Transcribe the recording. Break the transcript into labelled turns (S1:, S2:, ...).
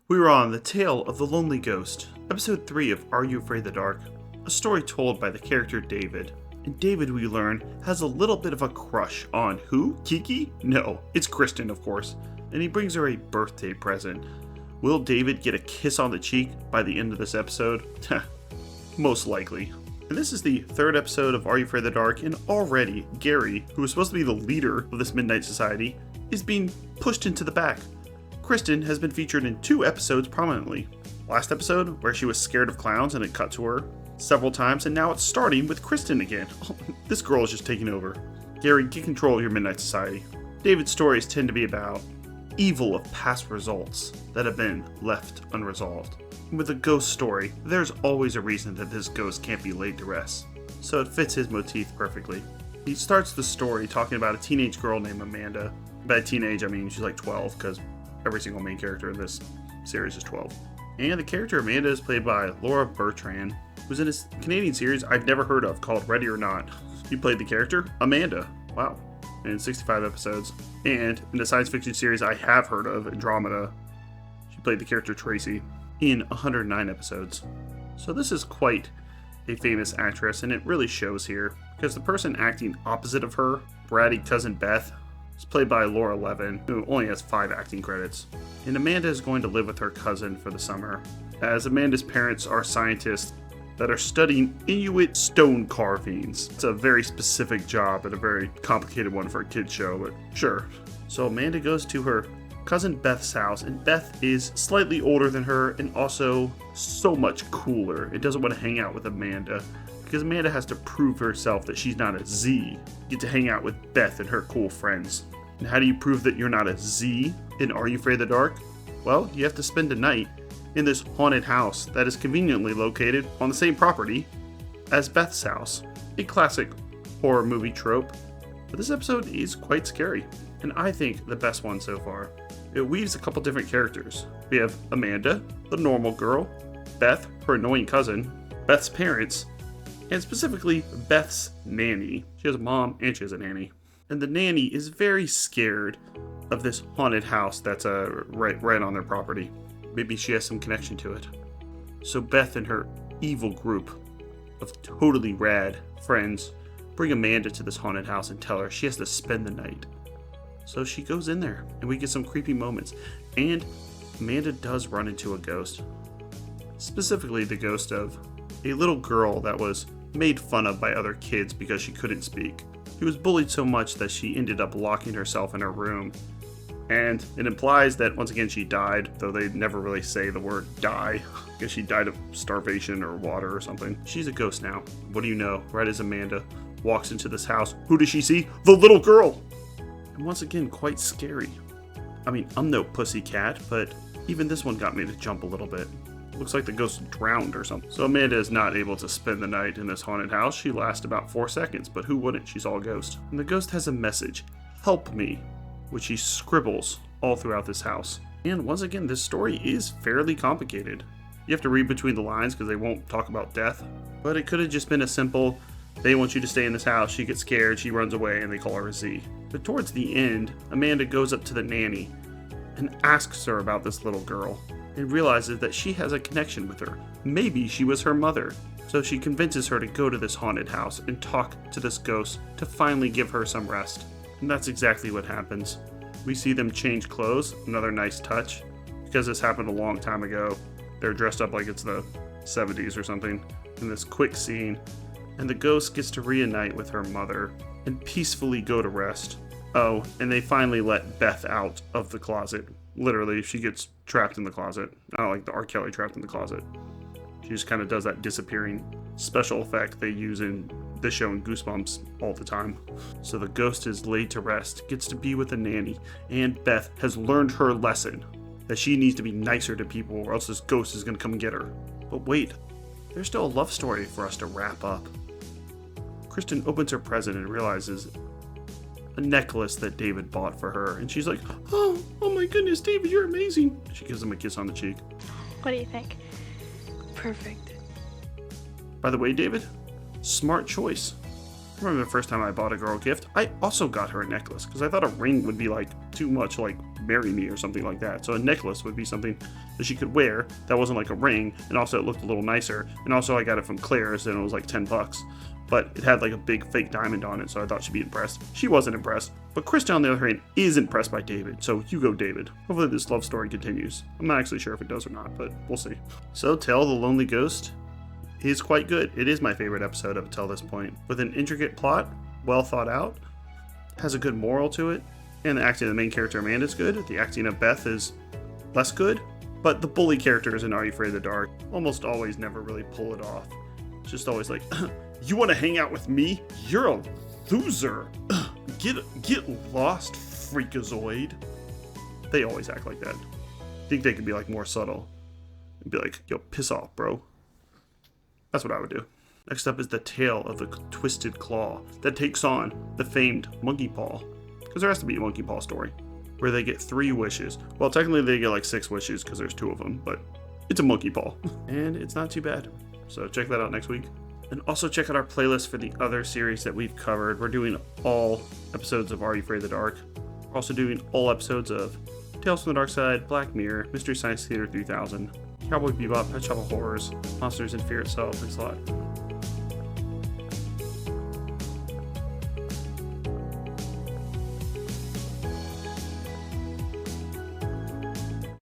S1: We were on The Tale of the Lonely Ghost, episode 3 of Are You Afraid of the Dark? A story told by the character David. And David, we learn, has a little bit of a crush on who? Kiki? No, it's Kristen, of course. And he brings her a birthday present. Will David get a kiss on the cheek by the end of this episode? Most likely. And this is the third episode of Are You Afraid of the Dark, and already Gary, who is supposed to be the leader of this Midnight Society, is being pushed into the back. Kristen has been featured in 2 episodes prominently. Last episode, where she was scared of clowns and it cut to her several times, and now it's starting with Kristen again. Oh, this girl is just taking over. Gary, get control of your Midnight Society. David's stories tend to be about evil of past results that have been left unresolved. With a ghost story, there's always a reason that this ghost can't be laid to rest, so it fits his motif perfectly. He starts the story talking about a teenage girl named Amanda. By teenage, I mean she's like 12, because every single main character in this series is 12. And the character Amanda is played by Laura Bertrand, who's in a Canadian series I've never heard of called Ready or Not. She played the character Amanda. Wow. In 65 episodes. And in a science fiction series I have heard of, Andromeda, she played the character Tracy in 109 episodes. So this is quite a famous actress, and it really shows here, because the person acting opposite of her, bratty cousin Beth, is played by Laura Levin, who only has 5 acting credits. And Amanda is going to live with her cousin for the summer, as Amanda's parents are scientists that are studying Inuit stone carvings. It's a very specific job and a very complicated one for a kid's show, but sure. So Amanda goes to her cousin Beth's house, and Beth is slightly older than her and also so much cooler. It doesn't want to hang out with Amanda, because Amanda has to prove herself that she's not a Z. You get to hang out with Beth and her cool friends. And how do you prove that you're not a Z in Are You Afraid of the Dark? Well, you have to spend a night in this haunted house that is conveniently located on the same property as Beth's house. A classic horror movie trope. But this episode is quite scary, and I think the best one so far. It weaves a couple different characters. We have Amanda, the normal girl, Beth, her annoying cousin, Beth's parents, and specifically Beth's nanny. She has a mom and she has a nanny. And the nanny is very scared of this haunted house that's right on their property. Maybe she has some connection to it. So Beth and her evil group of totally rad friends bring Amanda to this haunted house and tell her she has to spend the night. So she goes in there, and we get some creepy moments. And Amanda does run into a ghost. Specifically the ghost of a little girl that was made fun of by other kids because she couldn't speak. She was bullied so much that she ended up locking herself in her room. And it implies that once again she died, though they never really say the word die. I guess she died of starvation or water or something. She's a ghost now. What do you know? Right as Amanda walks into this house, who does she see? The little girl! And once again, quite scary. I mean, I'm no pussycat, but even this one got me to jump a little bit. Looks like the ghost drowned or something. So Amanda is not able to spend the night in this haunted house. She lasts about 4 seconds, but who wouldn't? She's all ghost. And the ghost has a message. Help me. Which he scribbles all throughout this house. And once again, this story is fairly complicated. You have to read between the lines because they won't talk about death. But it could have just been a simple, they want you to stay in this house, she gets scared, she runs away, and they call her a Z. But towards the end, Amanda goes up to the nanny and asks her about this little girl, and realizes that she has a connection with her. Maybe she was her mother. So she convinces her to go to this haunted house and talk to this ghost to finally give her some rest. And that's exactly what happens. We see them change clothes, another nice touch. Because this happened a long time ago, they're dressed up like it's the 70s or something in this quick scene. And the ghost gets to reunite with her mother and peacefully go to rest. Oh, and they finally let Beth out of the closet. Literally, she gets trapped in the closet. Not like the R. Kelly trapped in the closet. She just kind of does that disappearing special effect they use in this show in Goosebumps all the time. So the ghost is laid to rest, gets to be with a nanny, and Beth has learned her lesson that she needs to be nicer to people or else this ghost is going to come and get her. But wait, there's still a love story for us to wrap up. Kristen opens her present and realizes a necklace that David bought for her, and she's like, oh my goodness, David, you're amazing. She gives him a kiss on the cheek.
S2: What do you think? Perfect.
S1: By the way, David, smart choice. I remember the first time I bought a girl a gift, I also got her a necklace because I thought a ring would be like too much like marry me or something like that. So a necklace would be something that she could wear that wasn't like a ring, and also it looked a little nicer. And also I got it from Claire's and it was like $10, but it had like a big fake diamond on it, so I thought she'd be impressed. She wasn't impressed. But Krista, on the other hand, is impressed by David, so you go David. Hopefully this love story continues. I'm not actually sure if it does or not, but we'll see. So Tale of the Lonely Ghost is quite good. It is my favorite episode up until this point. With an intricate plot, well thought out, has a good moral to it, and the acting of the main character Amanda is good. The acting of Beth is less good, but the bully characters in Are You Afraid of the Dark almost always never really pull it off. It's just always like, you want to hang out with me? You're a loser. Get lost, freakazoid. They always act like that. I think they could be like more subtle and be like, yo, piss off, bro. That's what I would do. Next up is the tale of the Twisted Claw that takes on the famed Monkey Paw. Because there has to be a Monkey Paw story where they get 3 wishes. Well, technically they get like 6 wishes because there's 2 of them, but it's a Monkey Paw. And it's not too bad. So check that out next week. And also check out our playlist for the other series that we've covered. We're doing all episodes of Are You Afraid of the Dark. We're also doing all episodes of Tales from the Dark Side, Black Mirror, Mystery Science Theater 3000, Cowboy Bebop, Pet Shop of Horrors, Monsters and Fear Itself. Thanks a lot.